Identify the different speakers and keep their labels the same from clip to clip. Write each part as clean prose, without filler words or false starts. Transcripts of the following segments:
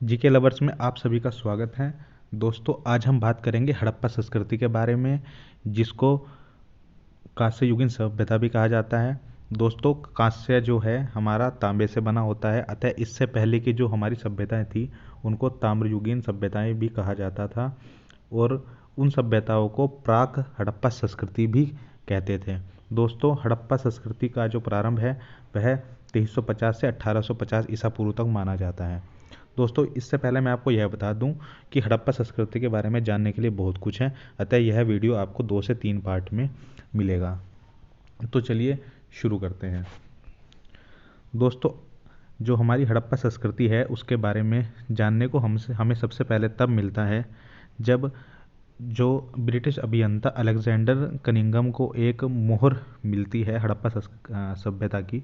Speaker 1: GK lovers में आप सभी का स्वागत है। दोस्तों, आज हम बात करेंगे हड़प्पा संस्कृति के बारे में, जिसको कांस्य युगीन सभ्यता भी कहा जाता है। दोस्तों, कांस्य जो है हमारा तांबे से बना होता है, अतः इससे पहले की जो हमारी सभ्यताएं थी उनको ताम्रयुगीन सभ्यताएं भी कहा जाता था, और उन सभ्यताओं को प्राक हड़प्पा संस्कृति भी कहते थे। दोस्तों, हड़प्पा संस्कृति का जो प्रारंभ है वह 2350 से 1850 ईसा पूर्व तक माना जाता है। दोस्तों, इससे पहले मैं आपको यह बता दूं कि हड़प्पा संस्कृति के बारे में जानने के लिए बहुत कुछ है, अतः यह वीडियो आपको 2 से 3 पार्ट में मिलेगा। तो चलिए शुरू करते हैं। दोस्तों, जो हमारी हड़प्पा संस्कृति है उसके बारे में जानने को हमें सबसे पहले तब मिलता है जब जो ब्रिटिश अभियंता अलेक्जेंडर कनिंघम को एक मोहर मिलती है हड़प्पा सभ्यता की।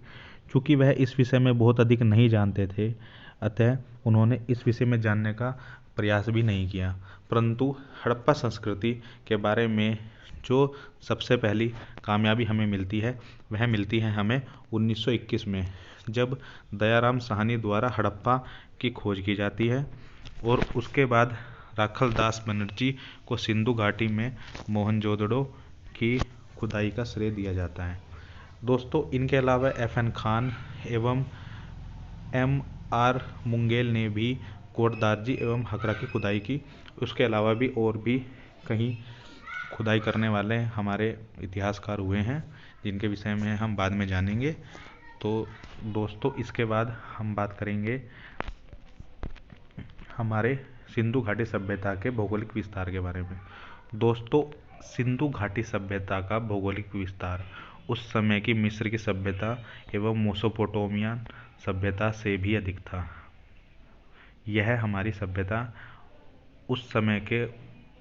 Speaker 1: चूँकि वह इस विषय में बहुत अधिक नहीं जानते थे, अतः उन्होंने इस विषय में जानने का प्रयास भी नहीं किया। परंतु हड़प्पा संस्कृति के बारे में जो सबसे पहली कामयाबी हमें मिलती है वह मिलती है हमें 1921 में, जब दयाराम साहनी द्वारा हड़प्पा की खोज की जाती है, और उसके बाद राखल दास बनर्जी को सिंधु घाटी में मोहनजोदड़ो की खुदाई का श्रेय दिया जाता है। दोस्तों, इनके अलावा FN खान एवं MR मुंगेल ने भी कोटदारजी एवं हकरा की खुदाई की। उसके अलावा भी और भी कहीं खुदाई करने वाले हमारे इतिहासकार हुए हैं, जिनके विषय में हम बाद में जानेंगे। तो दोस्तों, इसके बाद हम बात करेंगे हमारे सिंधु घाटी सभ्यता के भौगोलिक विस्तार के बारे में। दोस्तों, सिंधु घाटी सभ्यता का भौगोलिक विस्तार उस समय की मिस्र की सभ्यता एवं मेसोपोटामियन सभ्यता से भी अधिक था। यह हमारी सभ्यता उस समय के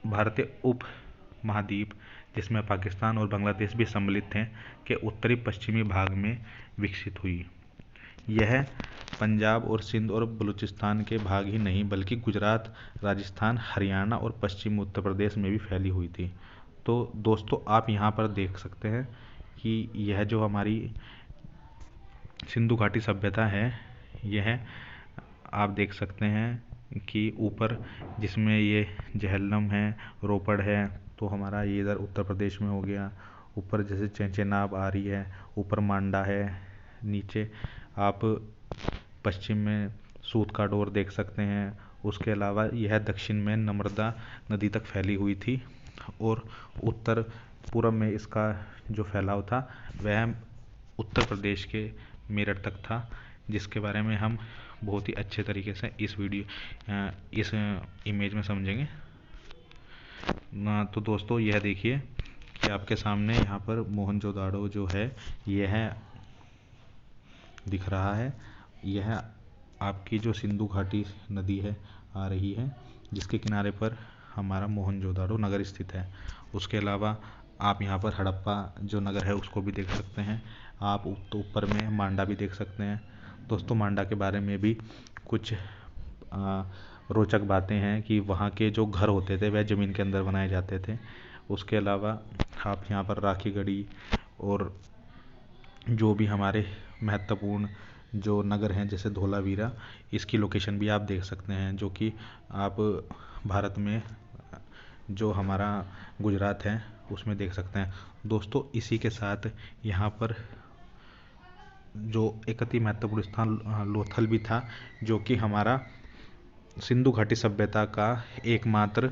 Speaker 1: भारतीय उप महाद्वीप, जिसमें पाकिस्तान और बांग्लादेश भी सम्मिलित थे, के उत्तरी पश्चिमी भाग में विकसित हुई। यह पंजाब और सिंध और बलूचिस्तान के भाग ही नहीं बल्कि गुजरात, राजस्थान, हरियाणा और पश्चिमी उत्तर प्रदेश में भी फैली हुई थी। तो दोस्तों, आप यहाँ पर देख सकते हैं कि यह जो हमारी सिंधु घाटी सभ्यता है, यह आप देख सकते हैं कि ऊपर जिसमें ये जहलम है, रोपड़ है, तो हमारा ये इधर उत्तर प्रदेश में हो गया। ऊपर जैसे चेनाब आ रही है, ऊपर मांडा है, नीचे आप पश्चिम में सूत का डोर देख सकते हैं। उसके अलावा यह दक्षिण में नर्मदा नदी तक फैली हुई थी, और उत्तर पूर्व में इसका जो फैलाव था वह उत्तर प्रदेश के मेरठ तक था, जिसके बारे में हम बहुत ही अच्छे तरीके से इस इमेज में समझेंगे ना। तो दोस्तों, यह देखिए कि आपके सामने यहाँ पर मोहनजोदाड़ो जो है यह दिख रहा है। यह आपकी जो सिंधु घाटी नदी है आ रही है, जिसके किनारे पर हमारा मोहनजोदाड़ो नगर स्थित है। उसके अलावा आप यहाँ पर हड़प्पा जो नगर है उसको भी देख सकते हैं। आप तो ऊपर में मांडा भी देख सकते हैं। दोस्तों, मांडा के बारे में भी कुछ रोचक बातें हैं कि वहाँ के जो घर होते थे वह ज़मीन के अंदर बनाए जाते थे। उसके अलावा आप यहाँ पर राखी गढ़ी और जो भी हमारे महत्वपूर्ण जो नगर हैं जैसे धोलावीरा, इसकी लोकेशन भी आप देख सकते हैं, जो कि आप भारत में जो हमारा गुजरात है उसमें देख सकते हैं। दोस्तों, इसी के साथ यहाँ पर जो एक अति महत्वपूर्ण स्थान लोथल भी था, जो कि हमारा सिंधु घाटी सभ्यता का एकमात्र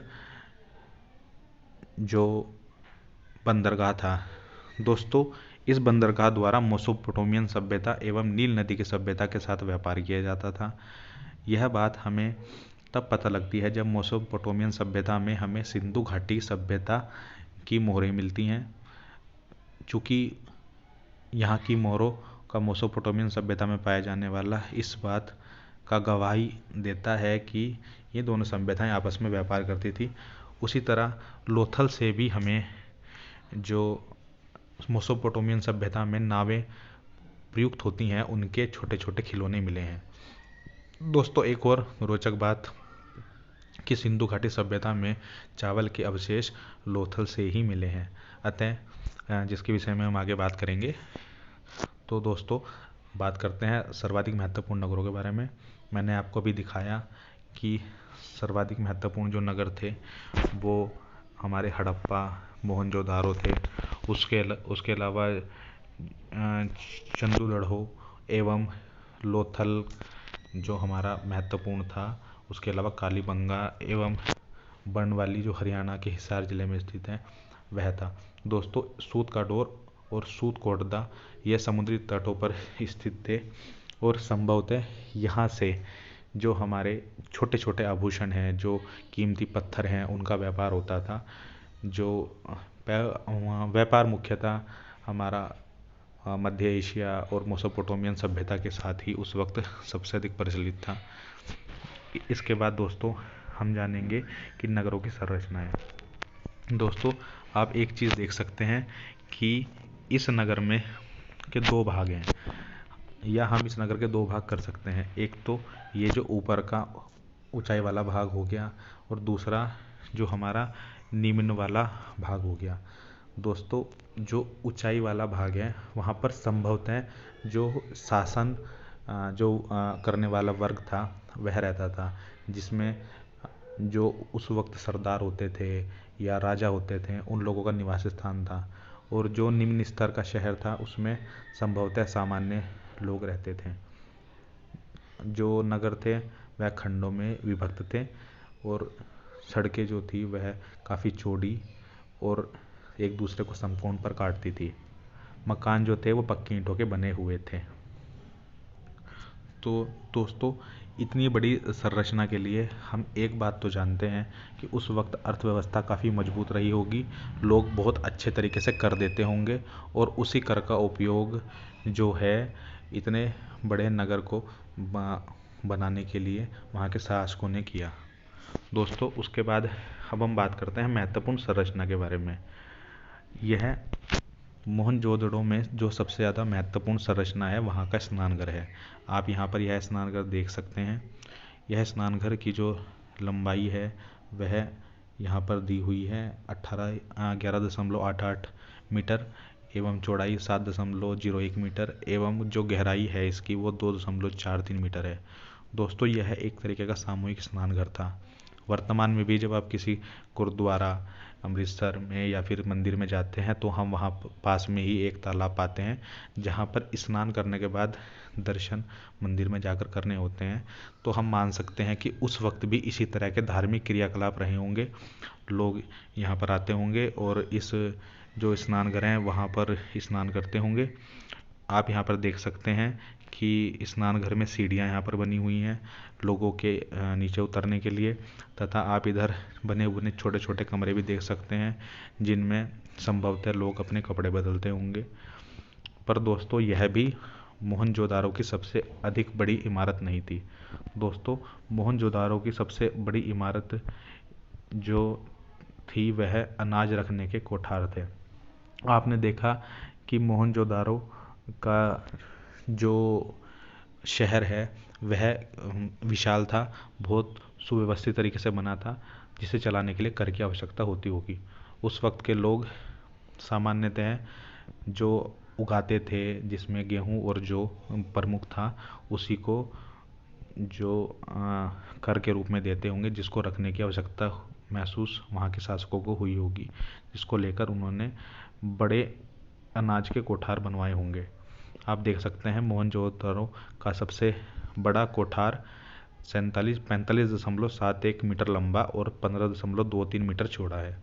Speaker 1: जो बंदरगाह था। दोस्तों, इस बंदरगाह द्वारा मेसोपोटामियन सभ्यता एवं नील नदी की सभ्यता के साथ व्यापार किया जाता था। यह बात हमें तब पता लगती है जब मेसोपोटामियन सभ्यता में हमें सिंधु घाटी सभ्यता की मोहरें मिलती हैं। चूँकि यहाँ की मोहरों का मेसोपोटामियन सभ्यता में पाया जाने वाला इस बात का गवाही देता है कि ये दोनों सभ्यताएं आपस में व्यापार करती थी। उसी तरह लोथल से भी हमें जो मेसोपोटामियन सभ्यता में नावें प्रयुक्त होती हैं उनके छोटे छोटे खिलौने मिले हैं। दोस्तों, एक और रोचक बात कि सिंधु घाटी सभ्यता में चावल के अवशेष लोथल से ही मिले हैं, अतः जिसके विषय में हम आगे बात करेंगे। तो दोस्तों, बात करते हैं सर्वाधिक महत्वपूर्ण नगरों के बारे में। मैंने आपको अभी दिखाया कि सर्वाधिक महत्वपूर्ण जो नगर थे वो हमारे हड़प्पा, मोहनजोदारो थे। उसके अलावा चंदूगढ़ो एवं लोथल जो हमारा महत्वपूर्ण था। उसके अलावा कालीबंगा एवं बर्नवाली जो हरियाणा के हिसार जिले में स्थित है वह था। दोस्तों, सूत काडोर और सूत कोटदा यह समुद्री तटों पर स्थित थे और संभवतः यहाँ से जो हमारे छोटे छोटे आभूषण हैं, जो कीमती पत्थर हैं, उनका व्यापार होता था। जो व्यापार मुख्यतः हमारा मध्य एशिया और मेसोपोटामियन सभ्यता के साथ ही उस वक्त सबसे अधिक प्रचलित था। इसके बाद दोस्तों हम जानेंगे कि नगरों की संरचनाएं। दोस्तों, आप एक चीज़ देख सकते हैं कि इस नगर में के दो भाग हैं, या हम इस नगर के दो भाग कर सकते हैं। एक तो ये जो ऊपर का ऊंचाई वाला भाग हो गया और दूसरा जो हमारा निम्न वाला भाग हो गया। दोस्तों, जो ऊंचाई वाला भाग है वहाँ पर संभवतः जो शासन करने वाला वर्ग था वह रहता था, जिसमें जो उस वक्त सरदार होते थे या राजा होते थे उन लोगों का निवास स्थान था। और जो निम्न स्तर का शहर था उसमें संभवतः सामान्य लोग रहते थे। जो नगर थे वह खंडों में विभक्त थे और सड़कें जो थी वह काफ़ी चौड़ी और एक दूसरे को समकोण पर काटती थी। मकान जो थे वो पक्की ईंटों के बने हुए थे। तो दोस्तों, इतनी बड़ी संरचना के लिए हम एक बात तो जानते हैं कि उस वक्त अर्थव्यवस्था काफ़ी मजबूत रही होगी। लोग बहुत अच्छे तरीके से कर देते होंगे और उसी कर का उपयोग जो है इतने बड़े नगर को बनाने के लिए वहाँ के शासकों ने किया। दोस्तों, उसके बाद अब हम बात करते हैं महत्वपूर्ण संरचना के बारे में। यह मोहनजोदड़ो में जो सबसे ज़्यादा महत्वपूर्ण संरचना है वहाँ का स्नानघर है। आप यहाँ पर यह स्नानघर देख सकते हैं। यह स्नानघर की जो लंबाई है वह यहाँ पर दी हुई है 11.88 मीटर एवं चौड़ाई 7.01 मीटर एवं जो गहराई है इसकी वो 2.43 मीटर है। दोस्तों, यह एक तरीके का सामूहिक स्नानघर था। वर्तमान में भी जब आप किसी गुरुद्वारा अमृतसर में या फिर मंदिर में जाते हैं तो हम वहाँ पास में ही एक तालाब पाते हैं जहाँ पर स्नान करने के बाद दर्शन मंदिर में जाकर करने होते हैं। तो हम मान सकते हैं कि उस वक्त भी इसी तरह के धार्मिक क्रियाकलाप रहे होंगे। लोग यहाँ पर आते होंगे और इस जो स्नानघर हैं वहाँ पर स्नान करते होंगे। आप यहाँ पर देख सकते हैं कि स्नानघर में सीढ़ियाँ यहाँ पर बनी हुई हैं लोगों के नीचे उतरने के लिए, तथा आप इधर बने हुए छोटे छोटे कमरे भी देख सकते हैं जिनमें संभवतः लोग अपने कपड़े बदलते होंगे। पर दोस्तों, यह भी मोहनजोदारो की सबसे अधिक बड़ी इमारत नहीं थी। दोस्तों, मोहनजोदारो की सबसे बड़ी इमारत जो थी वह अनाज रखने के कोठार थे। आपने देखा कि मोहनजोदारो का जो शहर है वह विशाल था, बहुत सुव्यवस्थित तरीके से बना था, जिसे चलाने के लिए कर की आवश्यकता होती होगी। उस वक्त के लोग सामान्यतः जो उगाते थे जिसमें गेहूं और जौ प्रमुख था उसी को जो कर के रूप में देते होंगे, जिसको रखने की आवश्यकता महसूस वहाँ के शासकों को हुई होगी, जिसको लेकर उन्होंने बड़े अनाज के कोठार बनवाए होंगे। आप देख सकते हैं मोहनजोदड़ो का सबसे बड़ा कोठार 45.71 मीटर लंबा और 15.23 मीटर चौड़ा है।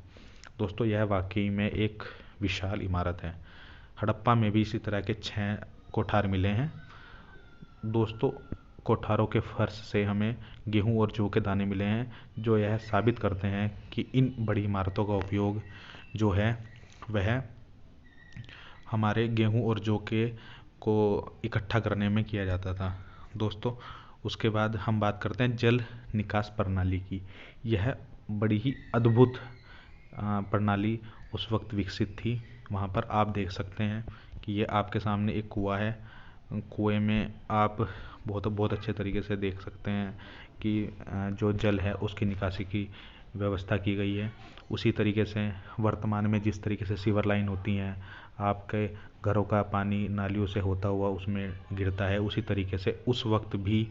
Speaker 1: दोस्तों, यह वाकई में एक विशाल इमारत है। हड़प्पा में भी इसी तरह के 6 कोठार मिले हैं। दोस्तों, कोठारों के फर्श से हमें गेहूं और जौ के दाने मिले हैं, जो यह साबित करते हैं कि इन बड़ी इमारतों का उपयोग जो है वह हमारे गेहूं और जौ के को इकट्ठा करने में किया जाता था। दोस्तों, उसके बाद हम बात करते हैं जल निकास प्रणाली की। यह बड़ी ही अद्भुत प्रणाली उस वक्त विकसित थी। वहाँ पर आप देख सकते हैं कि ये आपके सामने एक कुआं है। कुएं में आप बहुत बहुत अच्छे तरीके से देख सकते हैं कि जो जल है उसकी निकासी की व्यवस्था की गई है। उसी तरीके से वर्तमान में जिस तरीके से सीवर लाइन होती हैं, आपके घरों का पानी नालियों से होता हुआ उसमें गिरता है, उसी तरीके से उस वक्त भी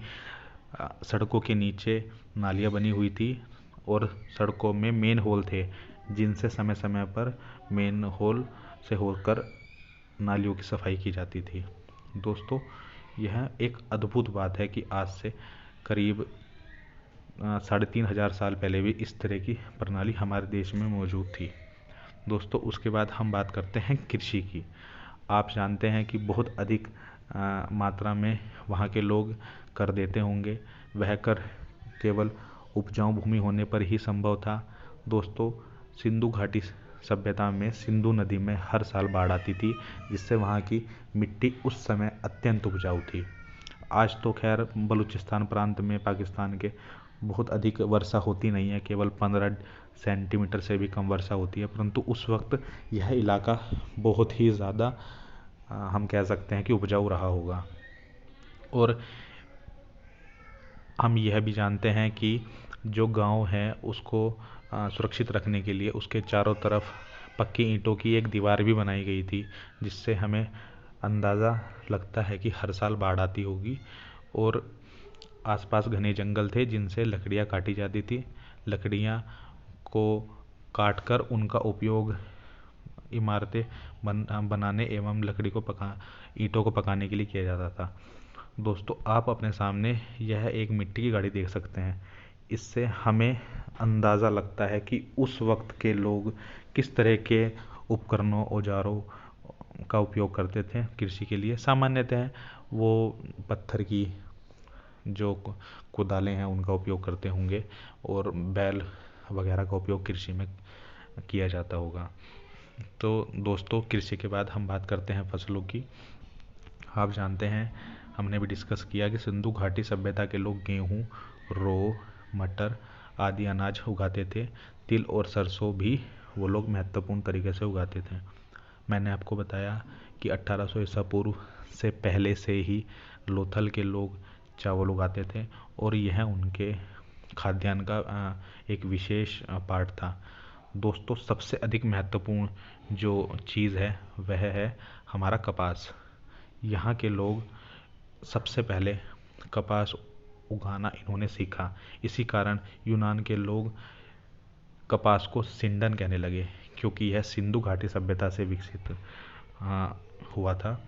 Speaker 1: सड़कों के नीचे नालियाँ बनी हुई थी और सड़कों में मेन होल थे, जिनसे समय समय पर मेन होल से होकर नालियों की सफाई की जाती थी। दोस्तों, यह एक अद्भुत बात है कि आज से करीब 3,500 साल पहले भी इस तरह की प्रणाली हमारे देश में मौजूद थी। दोस्तों, उसके बाद हम बात करते हैं कृषि की। आप जानते हैं कि बहुत अधिक मात्रा में वहाँ के लोग कर देते होंगे। वह कर केवल उपजाऊ भूमि होने पर ही संभव था। दोस्तों, सिंधु घाटी सभ्यता में सिंधु नदी में हर साल बाढ़ आती थी, जिससे वहाँ की मिट्टी उस समय अत्यंत उपजाऊ थी। आज तो खैर बलूचिस्तान प्रांत में पाकिस्तान के बहुत अधिक वर्षा होती नहीं है, केवल 15 सेंटीमीटर से भी कम वर्षा होती है, परंतु उस वक्त यह इलाका बहुत ही ज़्यादा हम कह सकते हैं कि उपजाऊ रहा होगा। और हम यह भी जानते हैं कि जो गांव है उसको सुरक्षित रखने के लिए उसके चारों तरफ पक्की ईंटों की एक दीवार भी बनाई गई थी, जिससे हमें अंदाज़ा लगता है कि हर साल बाढ़ आती होगी। और आसपास घने जंगल थे जिनसे लकड़ियाँ काटी जाती थी। लकड़ियाँ को काटकर उनका उपयोग इमारतें बनाने एवं लकड़ी को ईंटों को पकाने के लिए किया जाता था। दोस्तों, आप अपने सामने यह एक मिट्टी की गाड़ी देख सकते हैं। इससे हमें अंदाज़ा लगता है कि उस वक्त के लोग किस तरह के उपकरणों औजारों का उपयोग करते थे कृषि के लिए। सामान्यतः वो पत्थर की जो कुदालें हैं उनका उपयोग करते होंगे और बैल वगैरह का उपयोग कृषि में किया जाता होगा। तो दोस्तों, कृषि के बाद हम बात करते हैं फसलों की। आप जानते हैं, हमने भी डिस्कस किया कि सिंधु घाटी सभ्यता के लोग गेहूँ, रो, मटर आदि अनाज उगाते थे। तिल और सरसों भी वो लोग महत्वपूर्ण तरीके से उगाते थे। मैंने आपको बताया कि 1800 ईसा पूर्व से पहले से ही लोथल के लोग चावल उगाते थे और यह उनके खाद्यान्न का एक विशेष पार्ट था। दोस्तों, सबसे अधिक महत्वपूर्ण जो चीज़ है वह है हमारा कपास। यहाँ के लोग सबसे पहले कपास उगाना इन्होंने सीखा। इसी कारण यूनान के लोग कपास को सिंडन कहने लगे, क्योंकि यह सिंधु घाटी सभ्यता से विकसित हुआ था।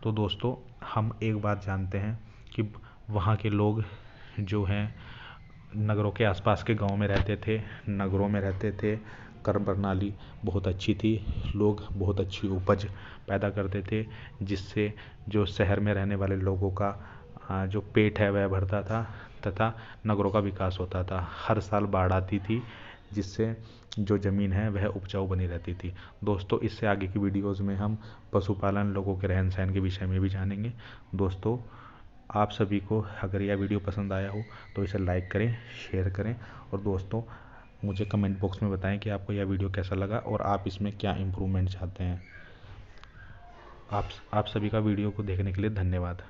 Speaker 1: तो दोस्तों, हम एक बात जानते हैं कि वहाँ के लोग जो हैं नगरों के आसपास के गांव में रहते थे, नगरों में रहते थे। कर प्रणाली बहुत अच्छी थी, लोग बहुत अच्छी उपज पैदा करते थे, जिससे जो शहर में रहने वाले लोगों का जो पेट है वह भरता था तथा नगरों का विकास होता था। हर साल बाढ़ आती थी, जिससे जो ज़मीन है वह उपजाऊ बनी रहती थी। दोस्तों, इससे आगे की वीडियोज़ में हम पशुपालन, लोगों के रहन सहन के विषय में भी जानेंगे। दोस्तों, आप सभी को अगर यह वीडियो पसंद आया हो तो इसे लाइक करें, शेयर करें और दोस्तों मुझे कमेंट बॉक्स में बताएं कि आपको यह वीडियो कैसा लगा और आप इसमें क्या इम्प्रूवमेंट चाहते हैं। आप सभी का वीडियो को देखने के लिए धन्यवाद।